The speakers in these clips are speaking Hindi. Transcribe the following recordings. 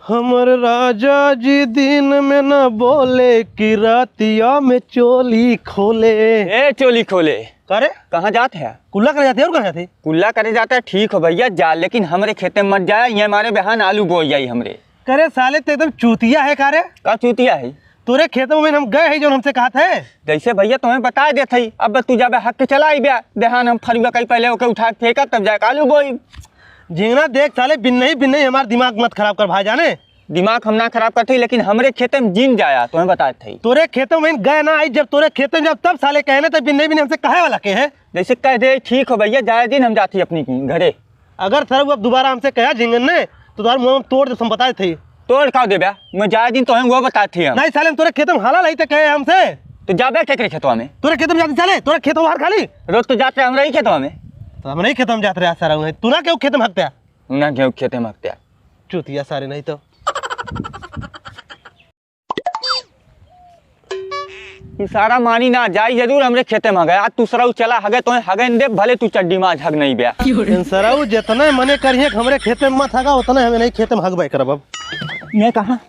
हमर राजा जी दिन में न बोले कि रातिया में चोली खोले। ए चोली खोले करे कहाँ जाते हैं? कुल्ला करे जाते हैं और कहाँ जाते? कुल्ला करे जाता है ठीक हो भैया जा, लेकिन हमारे खेते में मत जाए, ये हमारे बहन आलू बोई जाई हमरे। करे साले तो एकदम चूतिया है कारे। का चूतिया है? तोरे खेतों में हम गए हैं जो हमसे कहा थे। जैसे भैया तुम्हें बता देते ही, अब तू जाबे हक के चला ब्या देहान हम फरुआ कहीं पहले ओके उठा के फेंका तब जाके आलू बोई। झिंगना देख साले बिन नहीं हमारा दिमाग मत खराब कर भाई जाने। दिमाग हम ना खराब करते लेकिन हमरे खेते में जिन जाया तुम्हें बता थे। तोरे खेतों में गए ना आई जब तोरे खेतों में जब तब साले कहने तब बिन हमसे कहे वाला के है। जैसे कह दे ठीक हो भैया जाए दिन हम जाती अपनी घरे। अगर सर अब दोबारा हमसे कहा झिंगन ने तो तुम्हारे मुँह तोड़ दे बता थे। तोड़ खा दे ब्या मैं जाए दिन तो वो बताते हैं। नहीं साले तोरे खेतों में हाला नहीं तो कहे हमसे तो जाबे केकरे खेतवा में? तोरे खेतों में जाते साले तोरे खेतों बाहर खाली रोज तो जाते हमारे ही खेतवा में। तो हम नहीं खेतों में जाते रहे सारा तू ना क्यों खेतों में हकते ना गेहूँ खेते में हकते चूतिया सारे नहीं तो सारा मानी ना जाई जरूर हमरे खेते में गया तू सराउ चला हगे तो हगे दे भले तू चड्डी माँ हग नहीं ब्या। सराउ जितना मने करिए हमरे खेते में मत हगा उतना हमें नहीं खेते में हगबे करब। अब ये कहाँ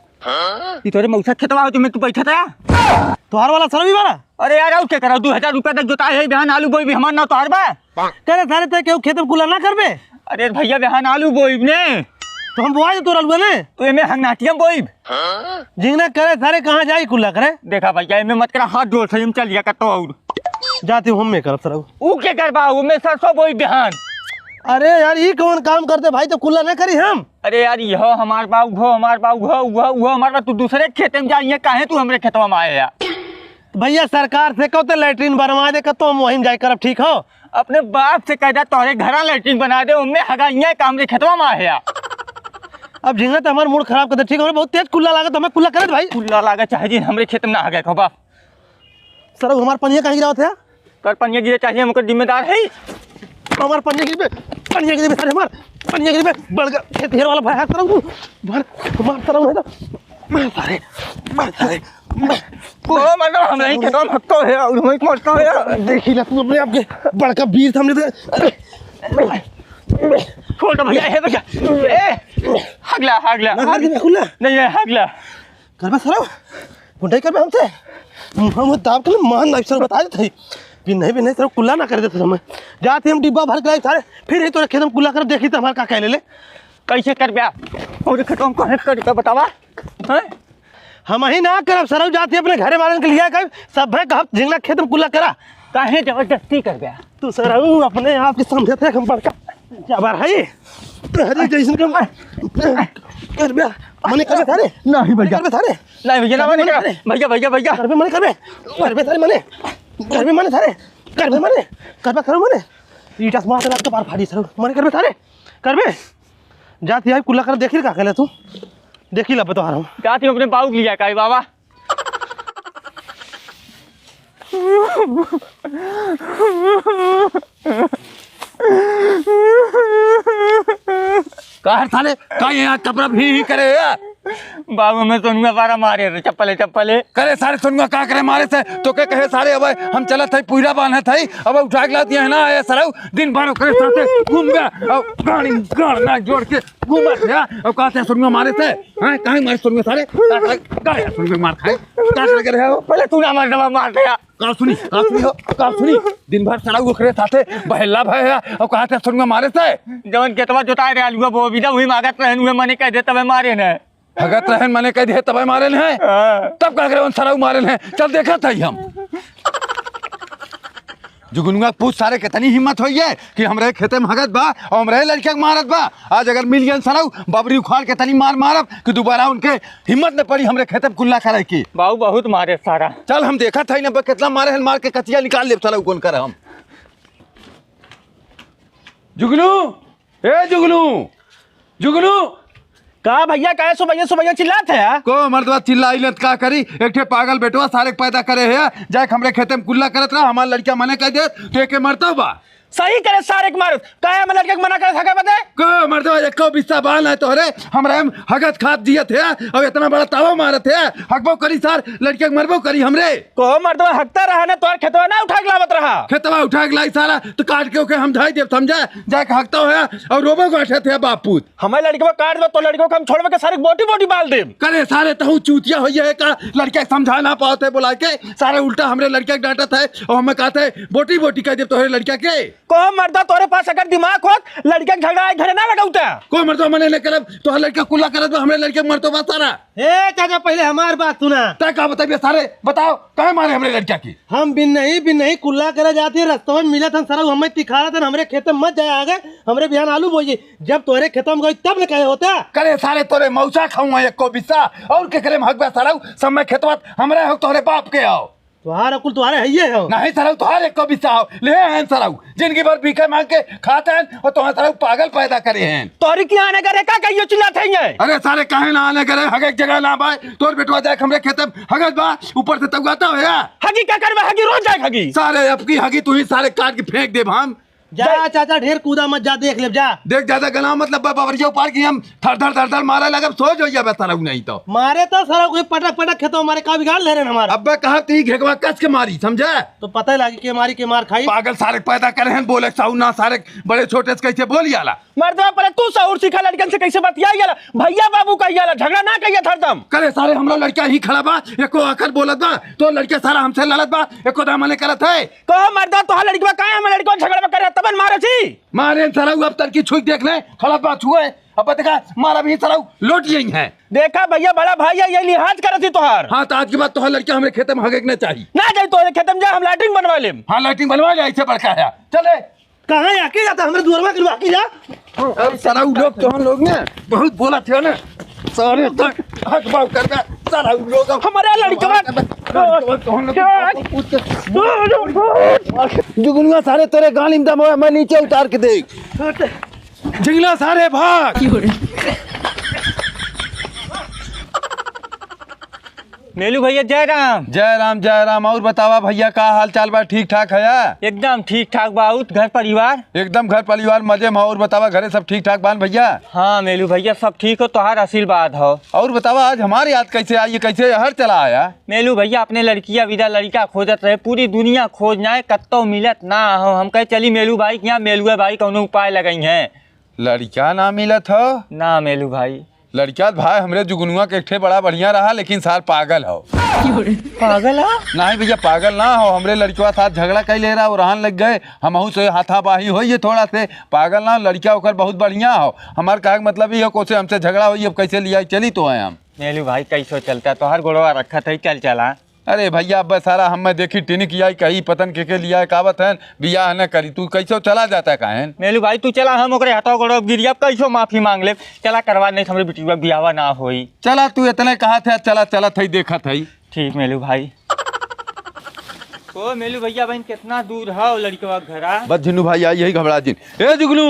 ये तोरे मौसा खेतवा हो जो मैं तू बैठा था तोहार वाला सरवी वाला। अरे यार और क्या करा 2000 रुपया तक जोता है बहन आलू बोई भी हमार ना तोहार बा करे सारे ते क्यों खेत में कुला ना करबे। अरे भैया बहन आलू बोई ने तो हम बुआ तोरा लुए ने तो एमे हंगनाटियम बोई झिंगना करे सारे कहाँ जाई कुला करे। देखा भैया एमे मत करा हाथ जोड़ से हम चल लिया करतो और जाती हूँ हम में करब सराउ ऊ के करबा ऊ में सरसों बोई बहन। अरे यार ये कौन काम करते भाई तो कुल्ला ना करी हम। अरे यार यह हमार बाऊ घो हमार बाऊ घो हमारा तू दूसरे खेते में जाइए काहे तू हमरे खेतवा में आए या भैया सरकार से कहो तो लैट्रिन बनवा दे तो हम वहीं जाए करब ठीक हो। अपने बाप से कह दे तोहरे घरा लैट्रिन बना दे उनमें हगाइया काम रे खेतवा में आए या। अब झिंगा तो हमारा मूड खराब कर दे ठीक है बहुत तेज कुल्ला लागत तो हमें कुल्ला करे भाई कुल्ला लागा चाहे जी हमरे खेत में ना आ गए बाप सर हमारे पनिया कहीं गिरा थे कर पनिया गिरे चाहिए हमको जिम्मेदार है हमारे पनिया गिरे सर हमार पनिया गिरे बढ़ गया खेत हेर वाला भाई सर मार सर नहीं तो मार सारे ओ मतलब हम नहीं खेतवा में हकतो है और हम मरता है। देखी ला तू अपने आपके बड़का वीर सामने तो छोड़ भैया है भैया ए हगला हगला नहीं है हगला करबे सर बुंडाई करबे हमसे हम दाब के मान लाइफ सर बता देते भी नहीं सर कुल्ला ना कर देते समय जाते हम डिब्बा भर के सारे फिर ही तोरे खेत में कुल्ला कर देखी तो हमारा का कह ले कैसे कर ब्या और खेतवा में कहे कर बतावा हैं हम ही ना करब सर जाते अपने घरे वालन के लिए कह सब है कहा झिंगना खेत में कुल्ला करा काहे जबरदस्ती कर ब्या तू सर अपने आप के समझे थे हम बड़का जबर है अरे जैसन कर ब्या मने करबे थारे नहीं भैया करबे थारे नहीं भैया ना मने भैया भैया भैया करबे मने करबे थारे मने करबे मने थारे करबे मने करबे करो मने ईटा मार के लात पार फाड़ी सर मने करबे थारे करबे जाती है कुल्ला कर देखी का कहले तू देखी ला बता रहा हूं जाती अपने बाऊ लिया काई बाबा कहर थाले का यहाँ कपड़ा भी करे बाबू में सोनुआ बारा मारे चप्पले करे सारे सोनुआ का करे मारे से तो के कहे सारे अब हम चलत थे पूरा बांधे थे अब उठा के लाती है ना आया सर दिन भर करे साथे घूम गया अब गाड़ी ना जोड़ के घूमत है अब कहते हैं सोनुआ मारे से हां काहे मारे सोनुआ सारे का सोनुआ मार खाए का लगे रहे हो पहले तू ना मार दवा मार दिया का सुनी दिन भर सड़ा उखरे साथे बहला भय अब कहते हैं सोनुआ मारे से जवन केतवा जोता रे आलूआ वो भी ना हुई मागत रहन हुए मने कह दे तबे मारे ने भगत रहन मने कह दे तबे मारे ने तब का करे उन सराउ मारे ने चल देखा था हम जुगनुआ पूछ सारे कितनी हिम्मत होई है कि हमरे खेते में हगत बा और हमरे लड़के के मारत बा आज अगर मिल गया सराउ बबरी उखाड़ के तनी मारब कि दोबारा उनके हिम्मत न पड़ी हमरे खेते में कुल्ला करे की बाबू बहुत मारे सारा चल हम देखा था ना कितना मारे हैं मार के कचिया निकाल ले सराउ कौन करे हम जुगनू ए जुगनू का भैया कहे सुबह चिल्लाते है को मर्दवा चिल्लाई लत का करी एक ठे पागल बेटवा सारे पैदा करे है जाके हमरे खेते में कुल्ला करत रहा हमार लड़किया मने कह दे तो के मरता बा सही करे सारे के मारो काहे हम लड़के के मना करे थके बते को मर्दवा एको बिस्सा बाल है तोहरे हमरा हम हगत खात दिए थे और इतना बड़ा तावा मारे थे हकबो करी सार लड़के के मरबो करी हमरे को मर्दवा हकता रहा ने तोर खेतवा ना उठा के लावत रहा खेतवा उठा के लाई सारा तो काट के ओके हम धाई देव समझा जाके हकता है और रोबो गाठे थे बापूत हमें लड़के काट दो तो लड़कों को हम छोड़वे के सारे बोटी बोटी बाल दे करे सारे तहु चूतिया हो ये का लड़के समझा ना पाते बुला के सारे उल्टा हमरे लड़के के डांटा थे और हमें कहते बोटी बोटी कह दे तोहरे लड़के के को मर्दा तोरे पास अगर दिमाग होत लड़के के झगड़ा घरे ना लगाउता को मर्दवा मने ने करब तो लड़का कुल्ला करत हमरे लड़के के मरतो बा सारा ए चाचा पहले हमार बात सुना। तय का बताइए सारे बताओ कहे मारे हमरे लड़का की हम बिन नहीं कुल्ला करे जाती है रास्ते में मिला था सर हमें तिखारा था हमरे खेत में मत जाए आगे हमरे बिहान आलू बोइए जब तोरे खेत में गई तब न कहे होता करे सारे तोरे मौसा खाऊं एको बिस्सा और के करे हक बा सारा समय खेतवा हमरे हो तोरे बाप के आओ तुम्हारा अकुल तुम्हारे है हो नहीं सराउ तोहरे एको बिस्सा आओ ले हैं सराउ जिंदगी भर भीखे मांग के खाते हैं और तुम्हारे सराउ पागल पैदा करे हैं तोरी की आने करे का कहियो चिल्लात है ये अरे सारे काहे ना आने करे हगे जगह ना बाय तोर बेटवा जाए हमरे खेत में हगत बा ऊपर से तगवाता हो या हगी क्या करबे हगी रोज जाए हगी सारे अब की हगी तू ही सारे काट के फेंक दे हम जा चाचा ढेर कूदा मत जा देख ले जा देख ज्यादा गला मतलब बाबरिया ऊपर की हम थर थर मारे लगे सो जो या बेसारा नहीं तो मारे तो सारा कोई पटक खेतों हमारे का बिगाड़ ले रहे हैं हमारा अब कहा ती घेकवा कस के मारी समझे तो पता ही लगी के मार खाई पागल सारे पैदा करे हैं बोले साउ ना सारे बड़े छोटे से कैसे बोल आला मर्दवा पहले तू सहूर सीखा लड़कन से कैसे बतियाई जाला भैया बाबू कहियाला झगड़ा ना कहिया हरदम करे सारे हमरा लड़का ही खड़ा बा एको आकर बोलत बा तो लड़के सारा हमसे लड़त बा एको दामने करत है को मर्दा तो लड़कवा काहे हम लड़को झगड़ा में करे तबन मारे छी मारे सारा अब तक की छुई देख ले खड़ा बा छुए अब देखा मारा भी सारा लोट यही है देखा भैया बड़ा भाई है ये लिहाज करती तोहार हाँ तो आज के बाद तोहर लड़का हमरे खेत में हगे के चाहिए ना जाए तोरे खेत में जा हम लैट्रिन बनवा लेम हाँ लाइटिंग बनवा ले ऐसे बड़का है चले कहाँ आके जाता हमारे दुआरवा के आके जा अब सारा लोग तो हम लोग ने बहुत बोला थे ना सारे तक हक बाव कर सारा लोग हमारे लड़कवा जुगनुआ सारे तेरे गाली में दम मैं नीचे उतार के देख जिंगला सारे भाग मेलू भैया जय राम और बतावा भैया का हाल चाल बा ठीक ठाक है एकदम ठीक ठाक बाउत घर परिवार एकदम घर परिवार मजे में और बतावा घरे सब ठीक ठाक बान भैया हाँ मेलू भैया सब ठीक हो तोहार आशीर्वाद हो और बतावा आज हमारी याद कैसे आई कैसे हर चला आया मेलू भैया अपने लड़किया विदा लड़का खोजत रहे पूरी दुनिया खोजना है कत्तो मिलत ना हो हम कहे चली मेलू भाई के यहाँ मेलुआ भाई कौनो उपाय लगाई है लड़का ना मिलत हो ना मेलू भाई लड़का भाई हमरे जुगनुआ के एक बड़ा बढ़िया रहा लेकिन सार पागल हो पागल है नहीं भैया पागल ना हो हमरे लड़का साथ झगड़ा कर ले रहा और रहन लग गए हमहू से हाथापाही हो ये थोड़ा से पागल ना लड़का ओकर बहुत बढ़िया हो हमार कहे मतलब ये हो कैसे हमसे झगड़ा हुई अब कैसे लिया चली तो है हम मेलू भाई कैसे चलता तो हर गोड़वा रखा था चल चला अरे भैया अब सारा हम देखी टिनिक आई कही पतन के लिया कावत है बियाह न करी तू कैसे चला जाता है काहे मेलू भाई तू चला हम ओकरे हटाओ गोड़ो गिरिया कैसे माफी मांग ले चला करवा नहीं हमरे बेटी बियाह ना होई चला तू इतने कहा थे चला चला थई देखा थई ठीक मेलू भाई ओ मेलू भैया बहन कितना दूर है लड़कवा घरा बस झिन्नू भाई आई यही घबरा जिन ए जुगनू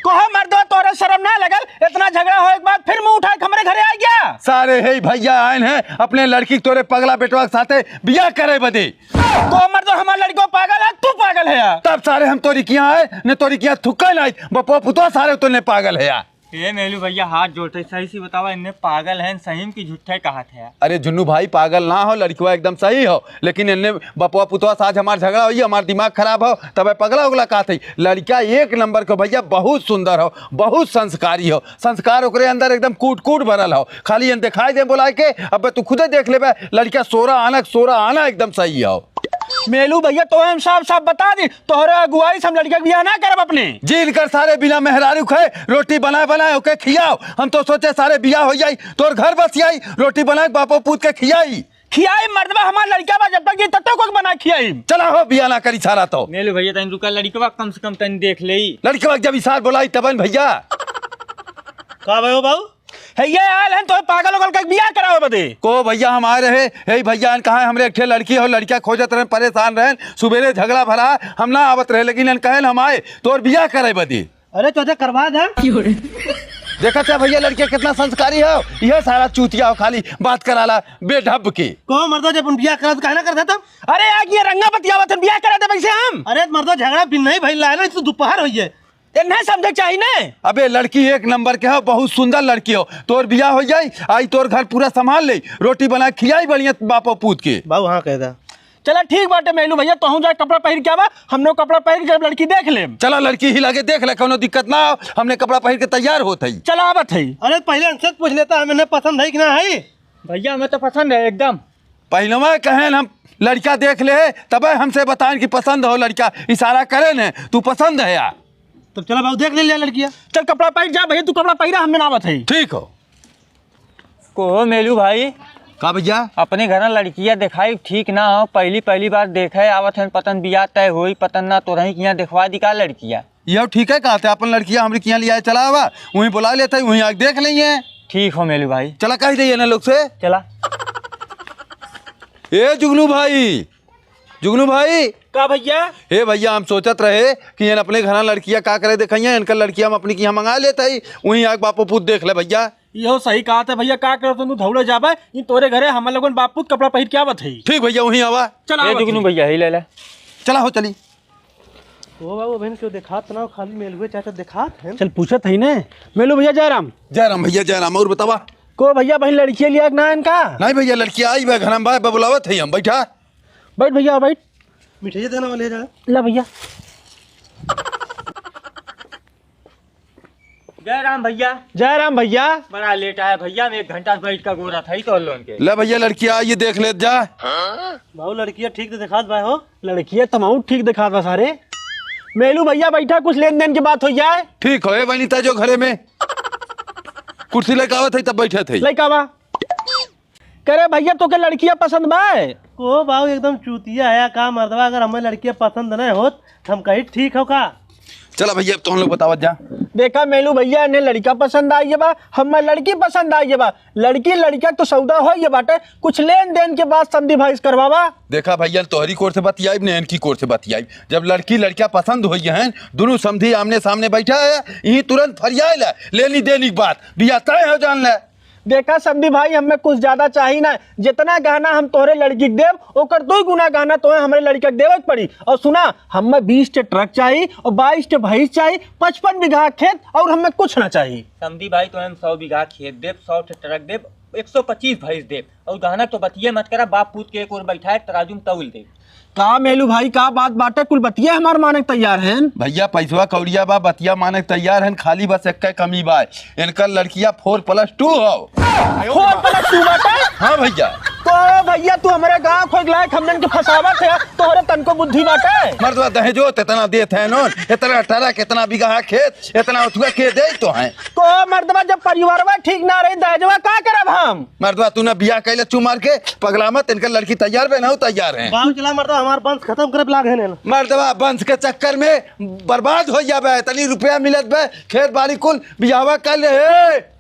कोहा मर्दवा तोरे शर्म ना लगल इतना झगड़ा हो एक बार फिर मुंह उठा के हमरे घरे आ गया सारे हे भैया आयन हैं अपने लड़की के तोरे पगला बेटवा के साथे बियाह करे बदे तो मर्दवा हमार लड़को पागल है तू पागल है यार तब सारे हम तोरी किया है ने तोरी किया थुक्का नहीं बपो पुतवा सारे तो ने पागल है यार ये मेलू भैया हाथ जोड़ते सही से बतावा इन्हें पागल है सही की झूठे कहा थे अरे झुन्नू भाई पागल ना हो लड़किया एकदम सही हो लेकिन इन्हें बपुआ पुतवा साथ हमार झगड़ा हुई हमार दिमाग खराब हो तब पगला उगला कहा थी लड़किया एक नंबर को भैया बहुत सुंदर हो बहुत संस्कारी हो संस्कार ओकरे अंदर एकदम कूट कूट भरल हो खाली दिखाई दे बोला के अब तू खुदे देख ले लड़किया 16 आना एकदम सही हो मेलू भैया तो हम साफ साफ बता दी तोहरे अगुवाई से हम लड़के के बियाह ना करब अपने जील कर सारे बिना मेहरारू खाए रोटी बनाए ओके खियाओ हम तो सोचे सारे बियाह हो जाई तोर घर बस आई रोटी बनाए बापो पूत के खियाई मर्दवा हमार लड़का बा जब तक ये तत्तो को बना खियाई चला हो बियाह ना करी सारा तो मेलू भैया तन रुका लड़कवा कम से कम तन देख ले लड़कवा जब इशार बोलाई तबन भैया का भयो बाबू है ये आयल है तो पागल होगल का बियाह कराओ बदे को भैया हम आ रहे हे भैया कहा हमरे एक लड़की हो लड़किया खोजत रहे परेशान रहे सुबेरे झगड़ा भरा हम ना आवत रहे लेकिन कहन हम आए तोर बियाह करे बदी अरे चाचा करवा दे देखा था भैया लड़के कितना संस्कारी है, यह सारा चूतिया हो खाली बात कराला बेढब की। को मर्दो जब बियाह करा तो काहे ना करता तुम? अरे आग ये रंगा बतियावत बियाह करे थे वैसे हम। अरे मर्दो झगड़ा भी नहीं भइल है ना, तो दोपहर होई है। ये नहीं समझे चाहिए ना। अबे लड़की एक नंबर के हो, बहुत सुंदर लड़की हो, तोर बियाह हो जाई, आई तोर घर पूरा संभाल ले, रोटी बना खिलाई बढ़िया बापो पूत के। बाबू हाँ कह दा। चला ठीक बाटे मेलू भैया, तो जाए कपड़ा पहन के आवा, हम लोग कपड़ा पहन के जब लड़की देख ले। चला लड़की ही लगे देख ले, कोनो दिक्कत ना हो, हमने कपड़ा पहन के तैयार होत है। चला आवत है। अरे पहले हमसे पूछ लेता हमें पसंद है कि ना है। भैया हमें तो पसंद है एकदम। पहले कहें हम लड़का देख ले तब हमसे बताएं कि पसंद हो, लड़का इशारा करे न तू पसंद है यार। तो चलो बाबू देख ले लिया लड़कियाँ। चल कपड़ा पहन जा भैया, तू कपड़ा पहना, हमें ना आवत है। ठीक हो। को मेलू भाई का भैया अपने घर लड़कियां दिखाई ठीक ना हो, पहली बार देखे आवत है, पतन बियाह तय होई पतन ना तो रही किया दिखवा दी का लड़कियां। यह ठीक है, कहते अपन लड़कियां हमारी किया लिया चला हुआ वहीं बुला लेते हैं, वहीं आके देख लेंगे। ठीक हो मेलू भाई। चला कह जाइए ना लोग से। चला। ए जुगनू भाई, जुगनू भाई। का भैया? हे भैया हम सोचत रहे कि इन अपने घर लड़कियां का करे दिखाइए, इनका लड़कियां हम अपनी यहाँ मंगा लेते ही, वहीं आके बापू पूत देख ले भैया। यो सही कहा था भैया, का करो तुम धौड़े जाबे, इन तोरे घरे हम लोगन बापूत कपड़ा पहन के आवत है। ठीक भैया वहीं आवा। चला ए जुगनू भैया ही ले ले। चला हो चली। ओ बाबू बहन क्यों दिखात ना, खाली मेल हुए चाचा दिखात है। चल पूछत है ने। मेलू भैया जयराम। जयराम भैया जयराम। और बतावा को भैया बहन लड़कियां लिया ना इनका? नहीं भैया लड़की आई भाई घर में बुलावत है, हम बैठा। बैठ भैया बैठ। मिठाई देना वाले जा। ला भैया। जय राम भैया। जयराम भैया। बड़ा लेट आया भैया, मैं 1 घंटा बैठ का गोरा था ही तो लोन के। ले भैया लड़की आई, ये देख ले जा। बाबू लड़कियाँ ठीक से दिखात भाई हो। लड़कियां तमाम ठीक दिखा बा सारे। मेलू भैया बैठा, कुछ लेन देन की बात हो जाए। ठीक हो वनिता जो घरे में कुर्सी लेके आवत है तब बैठे थे। लइका बा करे भैया तो के लड़कियां पसंद बा? को बाबू एकदम चूतिया है का मर्दवा, अगर हमें लड़कियाँ पसंद नहीं होत तो हम कहीं ठीक हो का। चला भैया अब तो हम लोग बतावत जा। देखा मेलू भैया ने लड़का पसंद आई बा, हमें लड़की पसंद आई बा, लड़की लड़का तो सौदा हो ये बाटे, कुछ लेन देन के बाद समझी भाई करवावा। देखा भैया तोहरी कोर से बतियाई ने इनकी कोर से बतियाई, जब लड़की लड़का पसंद हो हैं दोनों समझी आमने सामने बैठा है, यही तुरंत फरियाल है लेनी देनी की बात बिया तय हो जान ले। देखा समझी भाई हमें कुछ ज्यादा चाहिए ना, जितना गहना हम तोहरे लड़की के देव ओकर 2 गुना गहना तोहे हमारे लड़का के देवे पड़ी। और सुना हमें 20 ट्रक चाहिए और 22 भैंस चाहिए, 55 बीघा खेत और हमें कुछ ना चाहिए। समझी भाई तो हम 100 बीघा खेत देव, 100 ट्रक देव, 125 भैंस देव और गहना तो बतिये मत करा, बाप पूत के एक और बैठा है तराजू में तौल देव। का मेलू भाई का बात बाटे, कुल बतिया हमारे माने तैयार हैं। भैया पैसवा कौड़िया बा बतिया माने तैयार हैं, खाली बस एक कमी बा, इनका लड़किया 4+2 हो। 4+2 बाटे? हाँ भैया। तो भैया तू हमारे गांव खोज लायक हमने के फसावत है, तोहरे तन को बुद्धि बाटे। मर्दवा दहेजो इतना देते हैं नोन, इतना 18 कितना बीघा खेत, इतना उठवा के दे तो हैं। तो मर्दवा जब परिवारवा ठीक ना रही दहेजवा का करब हम? मर्दवा तूने बियाह कैले चू मार के पगला मत, इनका लड़की तैयार बे ना तैयार है। बाबू चला मर्दवा हमारा वंश खत्म करे लाग है ना। मर्दवा वंश के चक्कर में बर्बाद हो जाबे, इतनी रुपया मिलत बे, खेत बाड़ी कुल बियाहवा कर ले।